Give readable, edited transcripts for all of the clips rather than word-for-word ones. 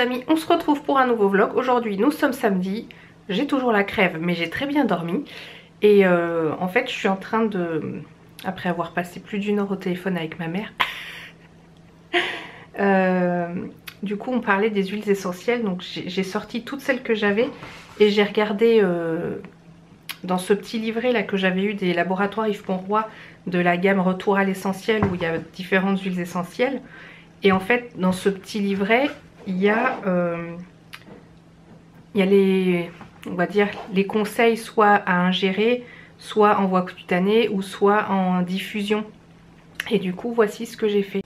amis, on se retrouve pour un nouveau vlog. Aujourd'hui nous sommes samedi, j'ai toujours la crève mais j'ai très bien dormi. Et en fait je suis en train de, après avoir passé plus d'1 heure au téléphone avec ma mère, du coup on parlait des huiles essentielles. Donc j'ai sorti toutes celles que j'avais et j'ai regardé dans ce petit livret là que j'avais eu des laboratoires Yves Conroy de la gamme Retour à l'essentiel où il y a différentes huiles essentielles. Et en fait dans ce petit livret il y a les, on va dire, les conseils soit à ingérer, soit en voie cutanée ou soit en diffusion. Et du coup voici ce que j'ai fait.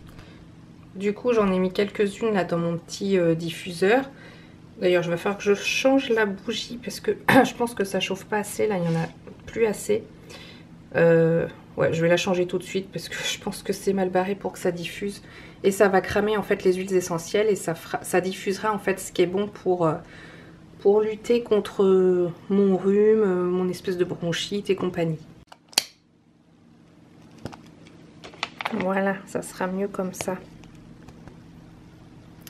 Du coup j'en ai mis quelques-unes là dans mon petit diffuseur. D'ailleurs je vais faire que je change la bougie parce que je pense que ça chauffe pas assez, là il n'y en a plus assez. Ouais, je vais la changer tout de suite parce que je pense que c'est mal barré pour que ça diffuse. Et ça va cramer en fait les huiles essentielles et ça diffusera en fait ce qui est bon pour lutter contre mon rhume, mon espèce de bronchite et compagnie. Voilà, ça sera mieux comme ça.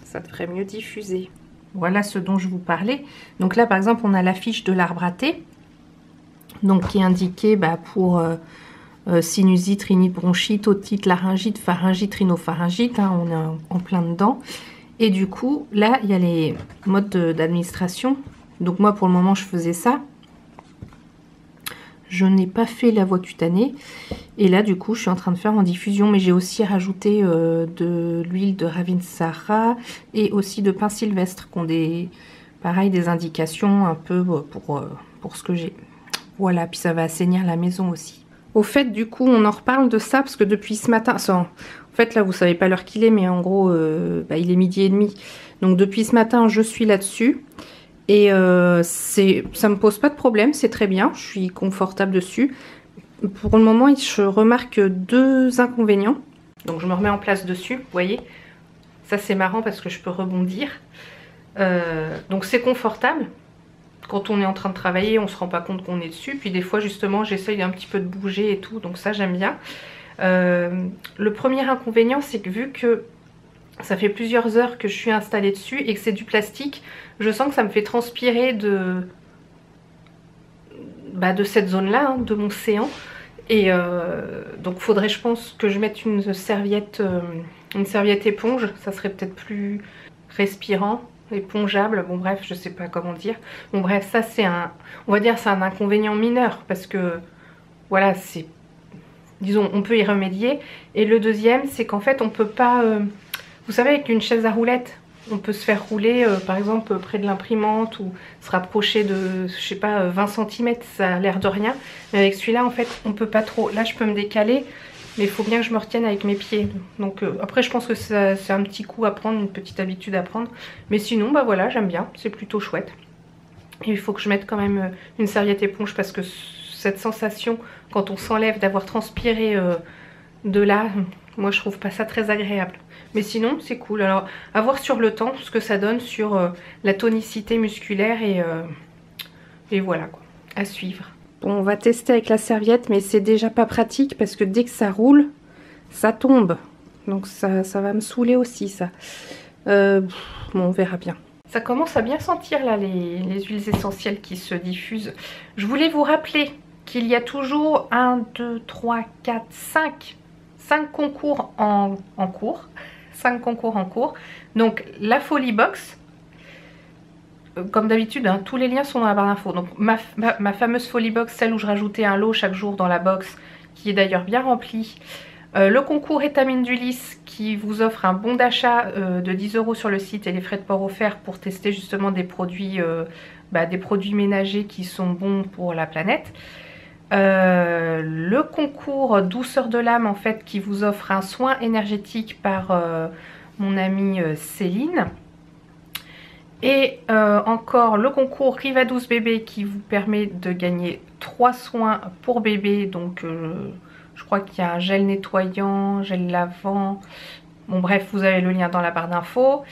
Ça devrait mieux diffuser. Voilà ce dont je vous parlais. Donc là par exemple on a l'affiche de l'arbre à thé. Donc qui est indiqué pour sinusite, rhinite, bronchite, otite, laryngite, pharyngite, rhinopharyngite, hein, on est en plein dedans. Et du coup, là, il y a les modes d'administration. Donc moi, pour le moment, je faisais ça. Je n'ai pas fait la voie cutanée. Et là, du coup, je suis en train de faire en diffusion. Mais j'ai aussi rajouté de l'huile de Ravinsara et aussi de pin sylvestre, qui ont des indications un peu pour ce que j'ai. Voilà, puis ça va assainir la maison aussi. Au fait, du coup, on en reparle de ça parce que depuis ce matin, en fait, là, vous savez pas l'heure qu'il est, mais en gros, il est 12h30. Donc, depuis ce matin, je suis là-dessus. Et ça me pose pas de problème, c'est très bien. Je suis confortable dessus. Pour le moment, je remarque 2 inconvénients. Donc, je me remets en place dessus, vous voyez. Ça, c'est marrant parce que je peux rebondir. Donc, c'est confortable. Quand on est en train de travailler, on se rend pas compte qu'on est dessus. Puis des fois, justement, j'essaye un petit peu de bouger et tout. Donc ça, j'aime bien. Le premier inconvénient, c'est que vu que ça fait plusieurs heures que je suis installée dessus et que c'est du plastique, je sens que ça me fait transpirer de cette zone-là, hein, de mon séant. Et donc, faudrait, je pense, que je mette une serviette éponge. Ça serait peut-être plus respirant. Épongeable, bon bref, je sais pas comment dire. Bon bref, ça c'est on va dire c'est un inconvénient mineur parce que voilà, c'est, disons, on peut y remédier. Et le deuxième, c'est qu'en fait on peut pas, vous savez, avec une chaise à roulettes, on peut se faire rouler par exemple près de l'imprimante ou se rapprocher de, je sais pas, 20 cm, ça a l'air de rien. Mais avec celui-là en fait on peut pas trop. Là je peux me décaler. Mais il faut bien que je me retienne avec mes pieds. Donc après je pense que c'est un petit coup à prendre, une petite habitude à prendre. Mais sinon voilà, j'aime bien, c'est plutôt chouette. Et il faut que je mette quand même une serviette éponge parce que cette sensation quand on s'enlève d'avoir transpiré de là, moi je trouve pas ça très agréable. Mais sinon c'est cool. Alors à voir sur le temps ce que ça donne sur la tonicité musculaire et voilà quoi, à suivre. Bon, on va tester avec la serviette, mais c'est déjà pas pratique parce que dès que ça roule, ça tombe. Donc ça va me saouler aussi, ça. Bon, on verra bien. Ça commence à bien sentir là les huiles essentielles qui se diffusent. Je voulais vous rappeler qu'il y a toujours 1, 2, 3, 4, 5 concours en cours. 5 concours en cours. Donc la Folie Box. Comme d'habitude, hein, tous les liens sont dans la barre d'infos. Donc ma fameuse Folie Box, celle où je rajoutais un lot chaque jour dans la box, qui est d'ailleurs bien remplie. Le concours Étamine d'Ulysse qui vous offre un bon d'achat de 10 € sur le site et les frais de port offerts pour tester justement des produits ménagers qui sont bons pour la planète. Le concours Douceur de l'âme en fait qui vous offre un soin énergétique par mon amie Céline. Et encore le concours Riva 12 bébé qui vous permet de gagner 3 soins pour bébé. Donc je crois qu'il y a un gel nettoyant, gel lavant. Bon bref, vous avez le lien dans la barre d'infos.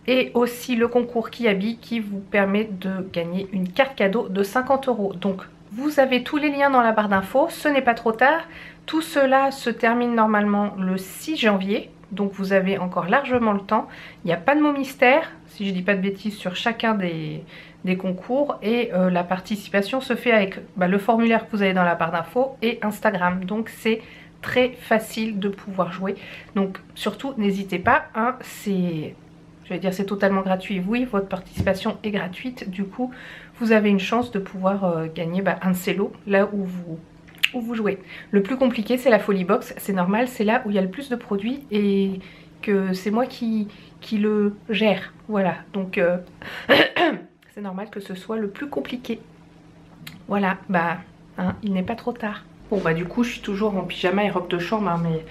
Et aussi le concours Kiabi qui vous permet de gagner une carte cadeau de 50 €. Donc vous avez tous les liens dans la barre d'infos, ce n'est pas trop tard. Tout cela se termine normalement le 6 janvier. donc vous avez encore largement le temps. Il n'y a pas de mot mystère, si je dis pas de bêtises, sur chacun des concours, et la participation se fait avec le formulaire que vous avez dans la barre d'infos et Instagram, donc c'est très facile de pouvoir jouer. Donc surtout n'hésitez pas, hein, c'est totalement gratuit. Oui, votre participation est gratuite, du coup vous avez une chance de pouvoir gagner un de ces lots là où vous jouez. Le plus compliqué c'est la Folie Box, c'est normal, c'est là où il y a le plus de produits et que c'est moi qui le gère, voilà, donc c'est normal que ce soit le plus compliqué. Voilà, hein, il n'est pas trop tard. Bon du coup je suis toujours en pyjama et robe de chambre, hein, mais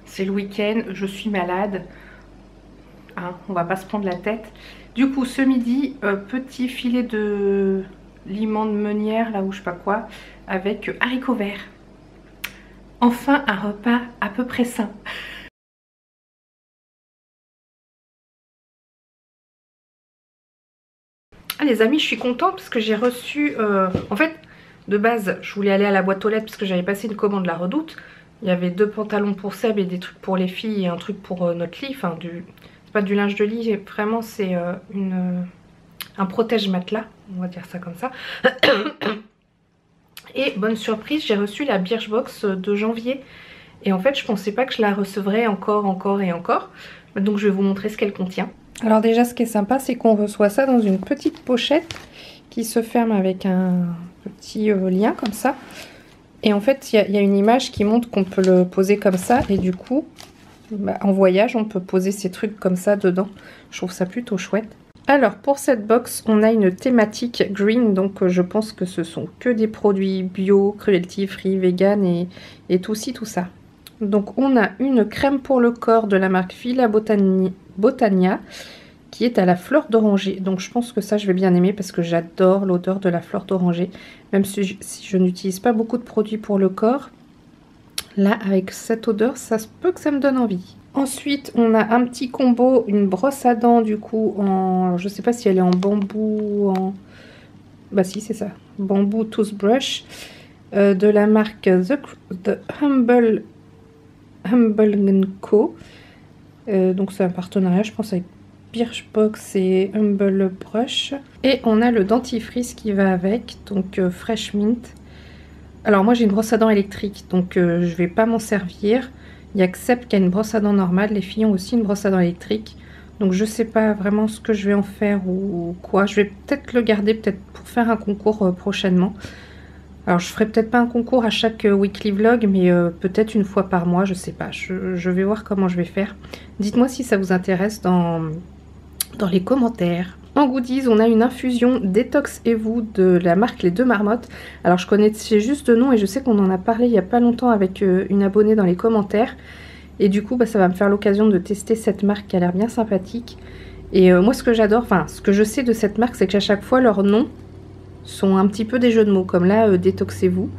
c'est le week-end, je suis malade, hein, on va pas se prendre la tête. Du coup ce midi, petit filet de limon de meunière, là où je sais pas quoi, avec haricots verts. Enfin un repas à peu près sain. Ah les amis, je suis contente parce que j'ai reçu, en fait de base je voulais aller à la boîte aux lettres parce que j'avais passé une commande La Redoute. Il y avait 2 pantalons pour Seb et des trucs pour les filles et un truc pour notre lit, enfin c'est pas du linge de lit, vraiment c'est un protège-matelas, on va dire ça comme ça. Et bonne surprise, j'ai reçu la Birchbox de janvier. Et en fait je pensais pas que je la recevrais encore et encore. Donc je vais vous montrer ce qu'elle contient. Alors déjà ce qui est sympa c'est qu'on reçoit ça dans une petite pochette qui se ferme avec un petit lien comme ça. Et en fait il y a une image qui montre qu'on peut le poser comme ça. Et du coup en voyage on peut poser ces trucs comme ça dedans. Je trouve ça plutôt chouette. Alors pour cette box on a une thématique green, donc je pense que ce sont que des produits bio, cruelty free, vegan et tout ci tout ça. Donc on a une crème pour le corps de la marque Villa Botania qui est à la fleur d'oranger. Donc je pense que ça je vais bien aimer parce que j'adore l'odeur de la fleur d'oranger. Même si je n'utilise pas beaucoup de produits pour le corps, là avec cette odeur ça se peut que ça me donne envie. Ensuite on a un petit combo, une brosse à dents du coup en, je sais pas si elle est en bambou, en, bah si c'est ça, bambou toothbrush de la marque The Humble Co. Donc c'est un partenariat je pense avec Birchbox et Humble Brush. Et on a le dentifrice qui va avec, donc Fresh Mint. Alors moi j'ai une brosse à dents électrique donc je vais pas m'en servir. Il y a que Seb qui a une brosse à dents normale, les filles ont aussi une brosse à dents électrique. Donc je sais pas vraiment ce que je vais en faire ou quoi. Je vais peut-être le garder peut-être pour faire un concours prochainement. Alors je ferai peut-être pas un concours à chaque weekly vlog, mais peut-être une fois par mois, je sais pas. Je vais voir comment je vais faire. Dites-moi si ça vous intéresse dans les commentaires. En goodies, on a une infusion Détox et vous de la marque Les Deux Marmottes. Alors je connaissais juste de nom et je sais qu'on en a parlé il y a pas longtemps avec une abonnée dans les commentaires. Et du coup, ça va me faire l'occasion de tester cette marque qui a l'air bien sympathique. Et moi ce que j'adore, enfin ce que je sais de cette marque, c'est qu'à chaque fois leurs noms sont un petit peu des jeux de mots. Comme là, détoxez-vous.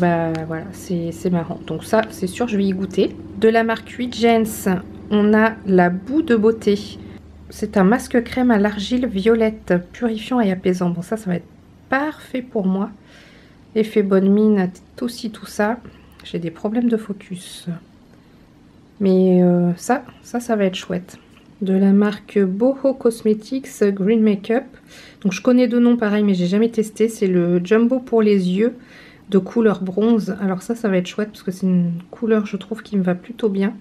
Bah voilà, c'est marrant. Donc ça, c'est sûr, je vais y goûter. De la marque 8 Gens, on a la boue de beauté. C'est un masque crème à l'argile violette, purifiant et apaisant. Bon ça va être parfait pour moi. Effet bonne mine, tout ci, tout ça. J'ai des problèmes de focus. Mais ça va être chouette. De la marque Boho Cosmetics Green Makeup. Donc je connais deux noms pareil mais j'ai jamais testé. C'est le Jumbo pour les yeux de couleur bronze. Alors ça va être chouette parce que c'est une couleur je trouve qui me va plutôt bien.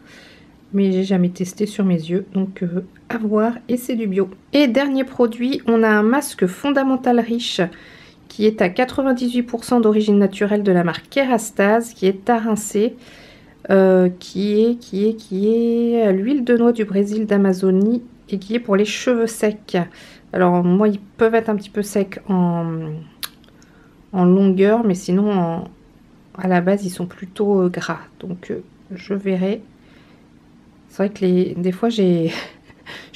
Mais j'ai jamais testé sur mes yeux, donc à voir, et c'est du bio. Et dernier produit, on a un masque fondamental riche qui est à 98% d'origine naturelle de la marque Kerastase, qui est à rincer, qui est à l'huile de noix du Brésil d'Amazonie et qui est pour les cheveux secs. Alors moi ils peuvent être un petit peu secs en longueur, mais sinon à la base ils sont plutôt gras, donc je verrai. C'est vrai que des fois, je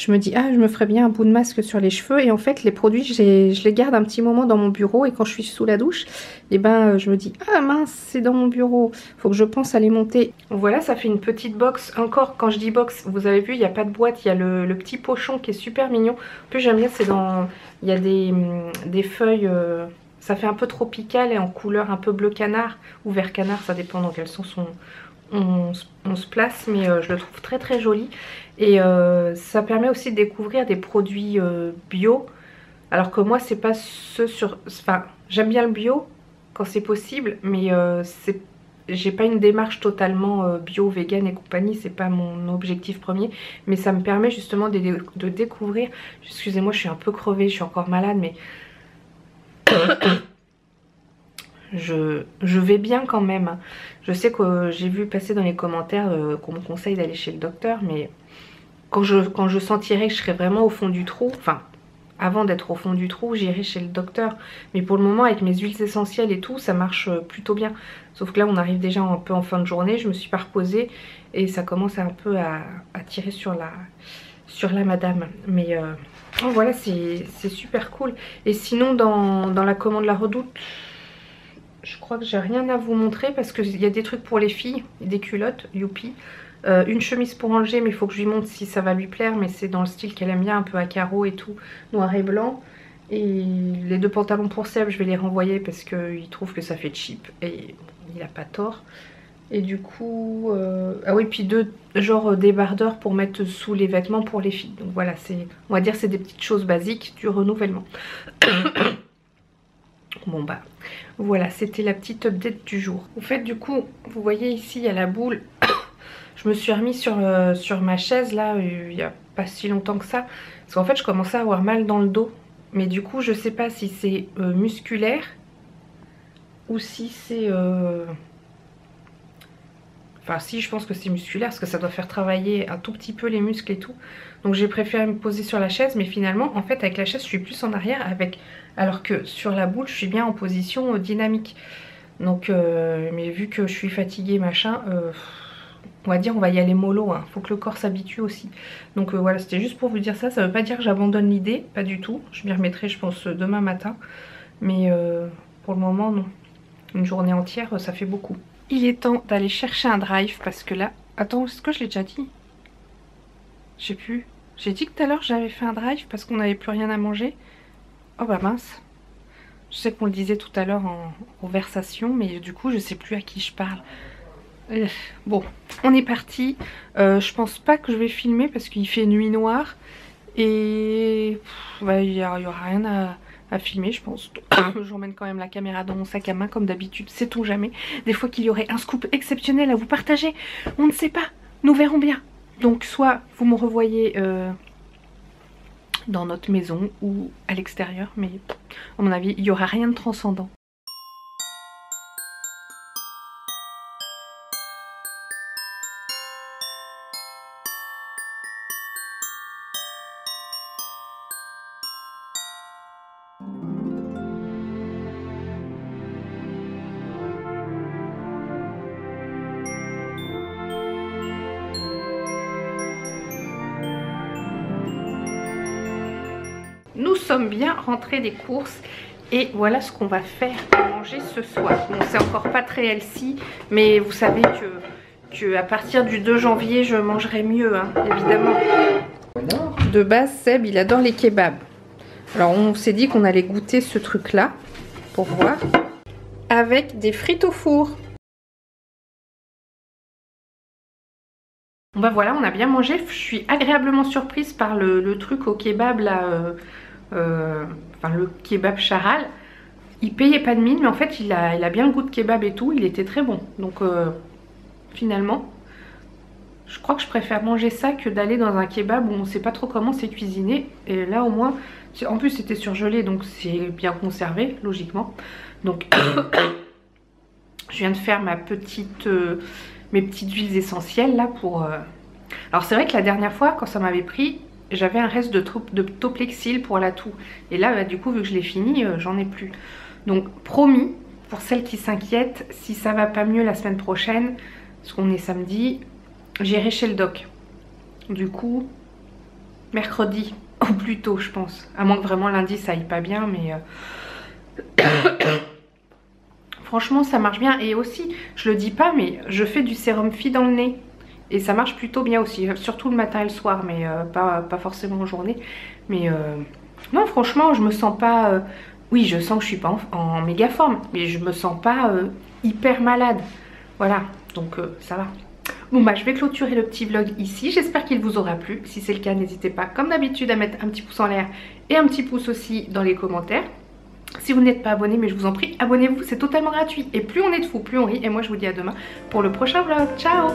me dis, ah, je me ferais bien un bout de masque sur les cheveux. Et en fait, les produits, je les garde un petit moment dans mon bureau. Et quand je suis sous la douche, et ben, je me dis, ah mince, c'est dans mon bureau. Faut que je pense à les monter. Voilà, ça fait une petite box. Encore, quand je dis box, vous avez vu, il n'y a pas de boîte. Il y a le petit pochon qui est super mignon. En plus, j'aime bien, c'est dans... Il y a des feuilles... ça fait un peu tropical et en couleur un peu bleu canard ou vert canard. Ça dépend dans quel sens on se place, mais je le trouve très très joli. Et ça permet aussi de découvrir des produits bio. Alors que moi c'est pas ce sur... Enfin j'aime bien le bio quand c'est possible, mais j'ai pas une démarche totalement bio, vegan et compagnie, c'est pas mon objectif premier. Mais ça me permet justement de découvrir... Excusez-moi, je suis un peu crevée, je suis encore malade, mais... Je vais bien quand même. Je sais que j'ai vu passer dans les commentaires qu'on me conseille d'aller chez le docteur, mais quand je sentirai que je serai vraiment au fond du trou, enfin avant d'être au fond du trou, j'irai chez le docteur. Mais pour le moment, avec mes huiles essentielles et tout, ça marche plutôt bien. Sauf que là, on arrive déjà un peu en fin de journée, je me suis pas reposée et ça commence un peu à tirer sur la madame. Mais oh, voilà, c'est super cool. Et sinon, dans la commande La Redoute, je crois que j'ai rien à vous montrer parce qu'il y a des trucs pour les filles, des culottes, youpi. Une chemise pour Angers, mais il faut que je lui montre si ça va lui plaire, mais c'est dans le style qu'elle aime bien, un peu à carreaux et tout, noir et blanc. Et les 2 pantalons pour Seb, je vais les renvoyer parce qu'il trouve que ça fait cheap et il a pas tort. Et du coup, ah oui, puis 2 genre débardeurs pour mettre sous les vêtements pour les filles. Donc voilà, on va dire c'est des petites choses basiques du renouvellement. Bon bah voilà, c'était la petite update du jour. Au fait, du coup, vous voyez ici, il y a la boule. Je me suis remis sur ma chaise là, il n'y a pas si longtemps que ça. Parce qu'en fait, je commençais à avoir mal dans le dos. Mais du coup, je sais pas si c'est musculaire ou si c'est... Enfin si, je pense que c'est musculaire parce que ça doit faire travailler un tout petit peu les muscles et tout. Donc j'ai préféré me poser sur la chaise, mais finalement, en fait, avec la chaise, je suis plus en arrière, alors que sur la boule, je suis bien en position dynamique. Donc, mais vu que je suis fatiguée, machin, on va dire on va y aller mollo, hein. Faut que le corps s'habitue aussi. Donc voilà, c'était juste pour vous dire ça. Ça veut pas dire que j'abandonne l'idée, pas du tout. Je m'y remettrai, je pense, demain matin. Mais pour le moment, non. Une journée entière, ça fait beaucoup. Il est temps d'aller chercher un drive parce que là... Attends, est-ce que je l'ai déjà dit? Je sais plus. J'ai dit que tout à l'heure j'avais fait un drive parce qu'on n'avait plus rien à manger. Oh bah mince. Je sais qu'on le disait tout à l'heure en conversation, mais du coup je sais plus à qui je parle. Bon, on est parti. Je pense pas que je vais filmer parce qu'il fait nuit noire. Et il y aura rien à filmer, je pense. J'emmène quand même la caméra dans mon sac à main comme d'habitude, sait-on jamais. Des fois qu'il y aurait un scoop exceptionnel à vous partager, on ne sait pas, nous verrons bien. Donc soit vous me revoyez dans notre maison ou à l'extérieur, mais à mon avis il n'y aura rien de transcendant. Nous sommes bien rentrés des courses et voilà ce qu'on va faire à manger ce soir. Bon, c'est encore pas très healthy, mais vous savez que à partir du 2 janvier, je mangerai mieux, hein, évidemment. De base, Seb, il adore les kebabs. Alors, on s'est dit qu'on allait goûter ce truc-là, pour voir, avec des frites au four. Bon bah voilà, on a bien mangé. Je suis agréablement surprise par le truc au kebab là, enfin le kebab charal. Il payait pas de mine, mais en fait il a bien le goût de kebab et tout, il était très bon. Donc finalement, je crois que je préfère manger ça que d'aller dans un kebab où on sait pas trop comment c'est cuisiné. Et là au moins, en plus c'était surgelé, donc c'est bien conservé, logiquement. Donc je viens de faire mes petites huiles essentielles là pour... Alors c'est vrai que la dernière fois quand ça m'avait pris, j'avais un reste de Toplexil pour la toux. Et là bah, du coup vu que je l'ai fini, j'en ai plus. Donc promis, pour celles qui s'inquiètent, si ça va pas mieux la semaine prochaine, parce qu'on est samedi, j'irai chez le doc. Du coup, mercredi au plus tôt je pense. À moins que vraiment lundi ça aille pas bien, mais... Franchement ça marche bien. Et aussi, je le dis pas, mais je fais du sérum Phi dans le nez. Et ça marche plutôt bien aussi, surtout le matin et le soir, mais pas forcément en journée. Mais non, franchement, je me sens pas... oui, je sens que je suis pas en méga forme, mais je me sens pas hyper malade. Voilà, donc ça va. Bon bah je vais clôturer le petit vlog ici, j'espère qu'il vous aura plu. Si c'est le cas, n'hésitez pas comme d'habitude à mettre un petit pouce en l'air et un petit pouce aussi dans les commentaires. Si vous n'êtes pas abonné, mais je vous en prie, abonnez-vous, c'est totalement gratuit. Et plus on est de fous, plus on rit. Et moi je vous dis à demain pour le prochain vlog. Ciao!